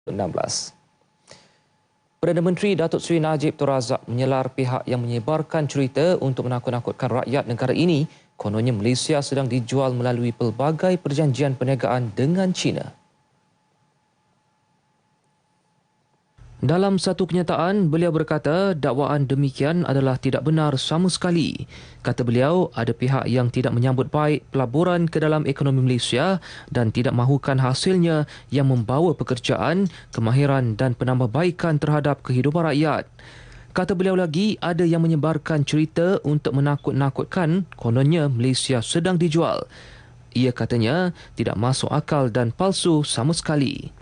16. Perdana Menteri Datuk Seri Najib Tun Razak menyelar pihak yang menyebarkan cerita untuk menakut-nakutkan rakyat negara ini. Kononnya Malaysia sedang dijual melalui pelbagai perjanjian perniagaan dengan China. Dalam satu kenyataan, beliau berkata dakwaan demikian adalah tidak benar sama sekali. Kata beliau, ada pihak yang tidak menyambut baik pelaburan ke dalam ekonomi Malaysia dan tidak mahukan hasilnya yang membawa pekerjaan, kemahiran dan penambahbaikan terhadap kehidupan rakyat. Kata beliau lagi, ada yang menyebarkan cerita untuk menakut-nakutkan kononnya Malaysia sedang dijual. Ia katanya tidak masuk akal dan palsu sama sekali.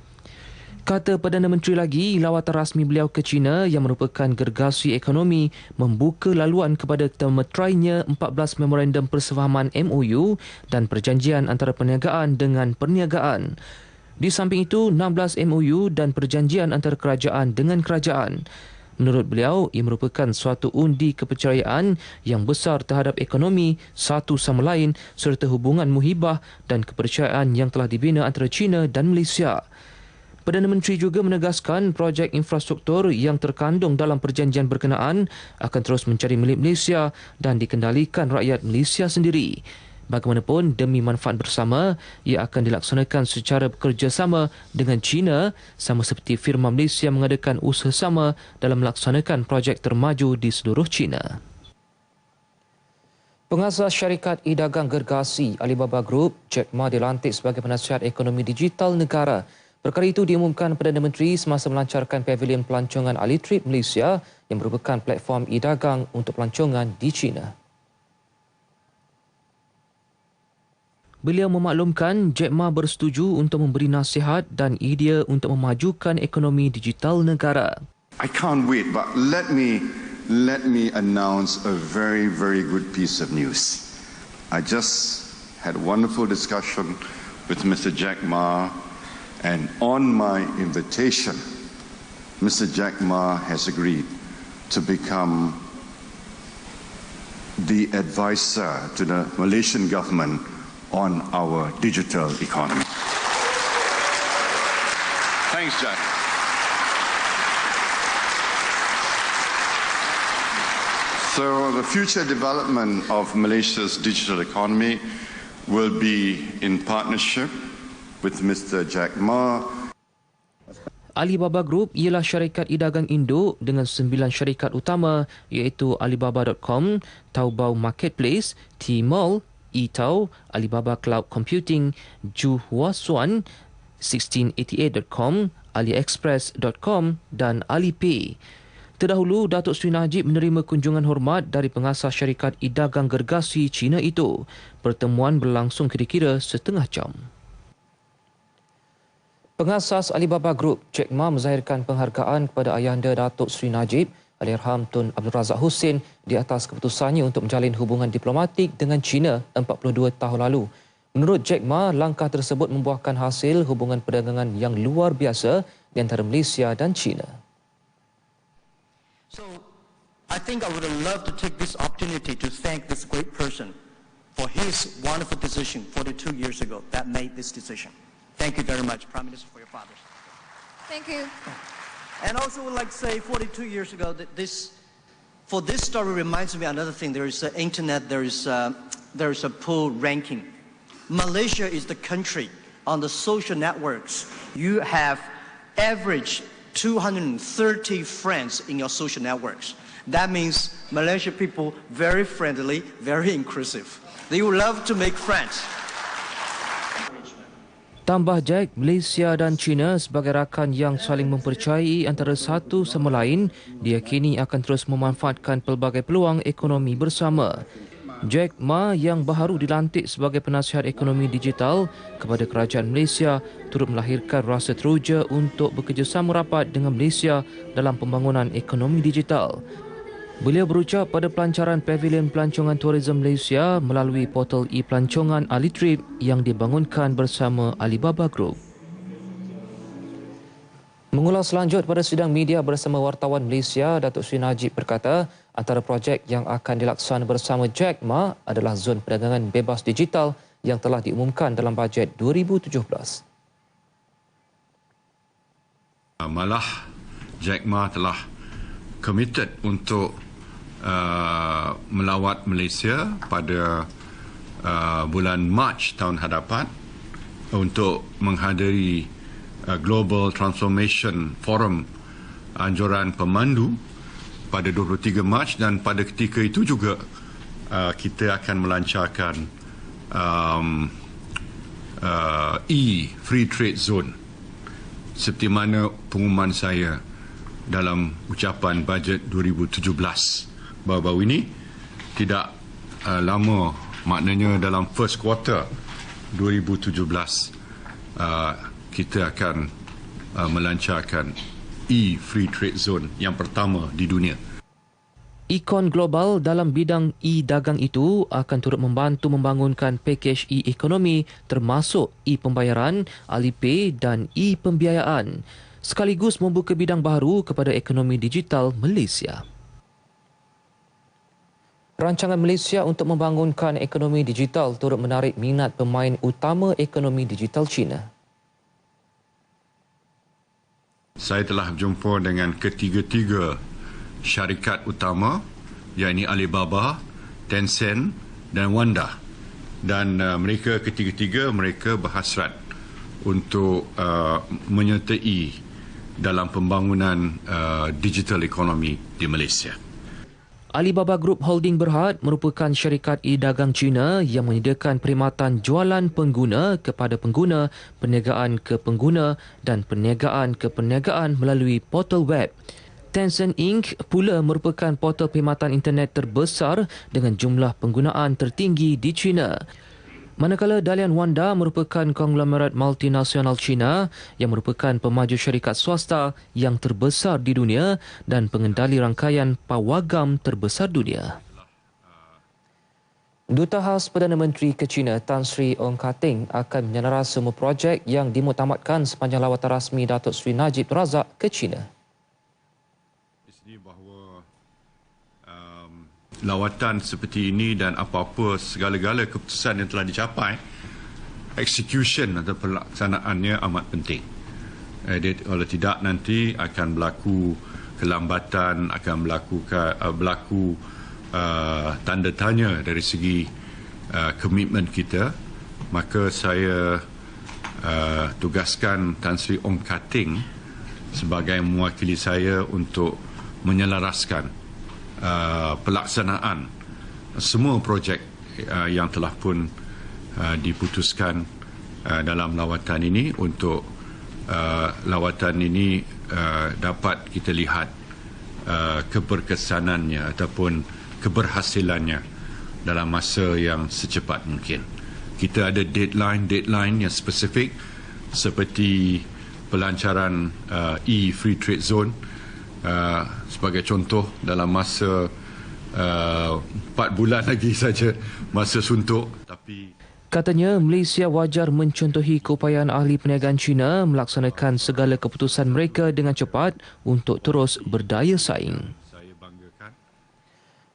Kata Perdana Menteri lagi, lawatan rasmi beliau ke China yang merupakan gergasi ekonomi membuka laluan kepada termeterainya 14 memorandum persefahaman MOU dan perjanjian antara perniagaan dengan perniagaan. Di samping itu, 16 MOU dan perjanjian antara kerajaan dengan kerajaan. Menurut beliau, ia merupakan suatu undi kepercayaan yang besar terhadap ekonomi satu sama lain serta hubungan muhibah dan kepercayaan yang telah dibina antara China dan Malaysia. Perdana Menteri juga menegaskan projek infrastruktur yang terkandung dalam perjanjian berkenaan akan terus mencari milik Malaysia dan dikendalikan rakyat Malaysia sendiri. Bagaimanapun, demi manfaat bersama, ia akan dilaksanakan secara bekerjasama dengan China sama seperti firma Malaysia mengadakan usaha sama dalam melaksanakan projek termaju di seluruh China. Pengasas syarikat e-dagang gergasi Alibaba Group, Jack Ma dilantik sebagai penasihat ekonomi digital negara. Perkara itu diumumkan Perdana Menteri semasa melancarkan Pavilion Pelancongan Alitrip Malaysia yang merupakan platform e-dagang untuk pelancongan di China. Beliau memaklumkan Jack Ma bersetuju untuk memberi nasihat dan idea untuk memajukan ekonomi digital negara. I can't wait, but let me announce a very, very good piece of news. I just had a wonderful discussion with Mr. Jack Ma. And on my invitation, Mr. Jack Ma has agreed to become the advisor to the Malaysian government on our digital economy. Thanks, Jack. So the future development of Malaysia's digital economy will be in partnership with Mr. Jack Ma. Alibaba Group ialah syarikat e-dagang induk dengan 9 syarikat utama iaitu Alibaba.com, Taobao Marketplace, Tmall, eTao, Alibaba Cloud Computing, Juhuasuan, 1688.com, AliExpress.com dan Alipay. Terdahulu, Datuk Seri Najib menerima kunjungan hormat dari pengasas syarikat e-dagang gergasi China itu. Pertemuan berlangsung kira-kira setengah jam. Pengasas Alibaba Group, Jack Ma menzahirkan penghargaan kepada ayahanda Datuk Seri Najib, Allahyarham Tun Abdul Razak Husin di atas keputusannya untuk menjalin hubungan diplomatik dengan China 42 tahun lalu. Menurut Jack Ma, langkah tersebut membuahkan hasil hubungan perdagangan yang luar biasa di antara Malaysia dan China. So, I think I would love to take this opportunity to thank this great person for his wonderful decision 42 years ago that made this decision. Thank you very much, Prime Minister, for your fathers. Thank you. And also would like to say 42 years ago that this story reminds me another thing. There is internet, there is a poll ranking. Malaysia is the country on the social networks. You have average 230 friends in your social networks. That means Malaysia people very friendly, very inclusive. They would love to make friends. Tambah Jack, Malaysia dan China sebagai rakan yang saling mempercayai antara satu sama lain diyakini akan terus memanfaatkan pelbagai peluang ekonomi bersama. Jack Ma yang baru dilantik sebagai penasihat ekonomi digital kepada kerajaan Malaysia turut melahirkan rasa teruja untuk bekerjasama rapat dengan Malaysia dalam pembangunan ekonomi digital. Beliau berucap pada pelancaran Pavilion Pelancongan Tourism Malaysia melalui portal e-pelancongan Alitrip yang dibangunkan bersama Alibaba Group. Mengulas lanjut pada sidang media bersama wartawan Malaysia, Datuk Seri Najib berkata antara projek yang akan dilaksanakan bersama Jack Ma adalah zon perdagangan bebas digital yang telah diumumkan dalam bajet 2017. Malah Jack Ma telah committed untuk melawat Malaysia pada bulan Mac tahun hadapan untuk menghadiri Global Transformation Forum Anjuran Pemandu pada 23 Mac, dan pada ketika itu juga kita akan melancarkan Free Trade Zone seperti mana pengumuman saya dalam ucapan bajet 2017 baru-baru ini. Tidak lama, maknanya dalam first quarter 2017 kita akan melancarkan Free Trade Zone yang pertama di dunia. Ikon global dalam bidang e-dagang itu akan turut membantu membangunkan pakej e-ekonomi termasuk e-pembayaran, Alipay dan e-pembiayaan, sekaligus membuka bidang baru kepada ekonomi digital Malaysia. Rancangan Malaysia untuk membangunkan ekonomi digital turut menarik minat pemain utama ekonomi digital China. Saya telah berjumpa dengan ketiga-tiga syarikat utama, iaitu Alibaba, Tencent dan Wanda, dan mereka ketiga-tiga berhasrat untuk menyertai dalam pembangunan digital ekonomi di Malaysia. Alibaba Group Holding Berhad merupakan syarikat e-dagang China yang menyediakan perkhidmatan jualan pengguna kepada pengguna, perniagaan ke pengguna dan perniagaan ke perniagaan melalui portal web. Tencent Inc. pula merupakan portal perkhidmatan internet terbesar dengan jumlah penggunaan tertinggi di China. Manakala Dalian Wanda merupakan konglomerat multinasional China yang merupakan pemaju syarikat swasta yang terbesar di dunia dan pengendali rangkaian pawagam terbesar dunia. Duta Khas Perdana Menteri ke China Tan Sri Ong Kating akan menyenaras semua projek yang dimuktamadkan sepanjang lawatan rasmi Datuk Seri Najib Razak ke China. Lawatan seperti ini dan apa-apa segala-gala keputusan yang telah dicapai, execution atau pelaksanaannya amat penting. Kalau tidak, nanti akan berlaku kelambatan, akan berlaku tanda tanya dari segi komitmen kita. Maka saya tugaskan Tan Sri Ong Kating sebagai mewakili saya untuk menyelaraskan pelaksanaan semua projek yang telah pun diputuskan dalam lawatan ini, untuk lawatan ini dapat kita lihat keberkesanannya ataupun keberhasilannya dalam masa yang secepat mungkin. Kita ada deadline yang spesifik seperti pelancaran Free Trade Zone. Sebagai contoh, dalam masa 4 bulan lagi saja masa suntuk. Katanya Malaysia wajar mencontohi keupayaan ahli perniagaan China melaksanakan segala keputusan mereka dengan cepat untuk terus berdaya saing.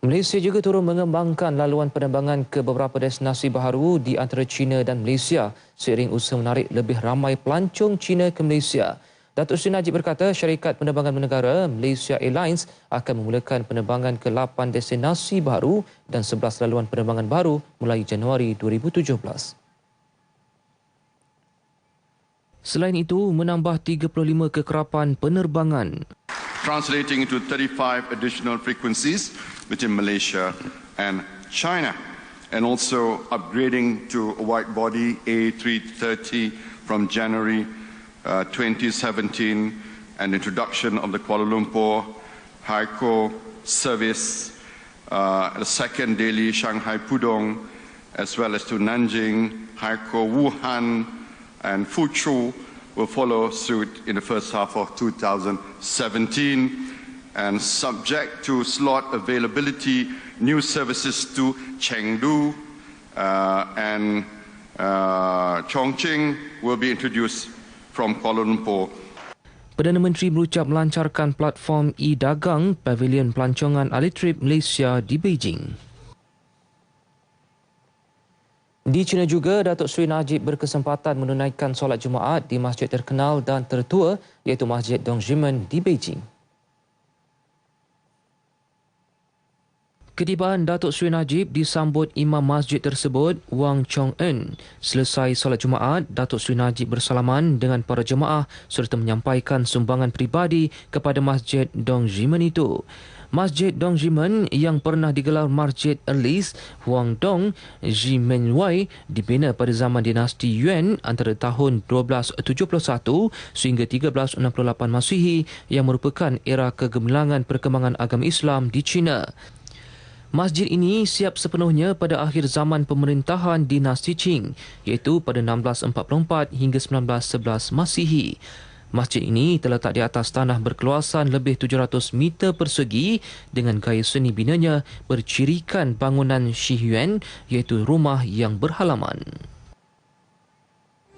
Malaysia juga turut mengembangkan laluan penerbangan ke beberapa destinasi baharu di antara China dan Malaysia seiring usaha menarik lebih ramai pelancong China ke Malaysia. Datuk Seri Najib berkata syarikat penerbangan negara Malaysia Airlines akan memulakan penerbangan ke 8 destinasi baru dan 11 laluan penerbangan baru mulai Januari 2017. Selain itu, menambah 35 kekerapan penerbangan. Translating into 35 additional frequencies between Malaysia and China, and also upgrading to a wide-body A330 from January 2017, and introduction of the Kuala Lumpur Haikou service, the second daily Shanghai Pudong, as well as to Nanjing, Haikou, Wuhan, and Fuzhou will follow suit in the first half of 2017. And subject to slot availability, new services to Chengdu and Chongqing will be introduced from Kuala Lumpur. Perdana Menteri berucap melancarkan platform e-dagang Pavilion Pelancongan Alitrip Malaysia di Beijing. Di China juga, Datuk Seri Najib berkesempatan menunaikan solat Jumaat di masjid terkenal dan tertua iaitu Masjid Dongzhimen di Beijing. Ketibaan Datuk Seri Najib disambut imam masjid tersebut, Wang Chong-en. Selesai solat Jumaat, Datuk Seri Najib bersalaman dengan para jemaah serta menyampaikan sumbangan peribadi kepada Masjid Dongzhimen itu. Masjid Dongzhimen yang pernah digelar Masjid Erlis Huangdong Zhimenwei dibina pada zaman dinasti Yuan antara tahun 1271 sehingga 1368 Masihi yang merupakan era kegemilangan perkembangan agama Islam di China. Masjid ini siap sepenuhnya pada akhir zaman pemerintahan dinasti Qing iaitu pada 1644 hingga 1911 Masihi. Masjid ini terletak di atas tanah berkeluasan lebih 700 meter persegi dengan gaya seni binanya bercirikan bangunan Shi Yuan iaitu rumah yang berhalaman.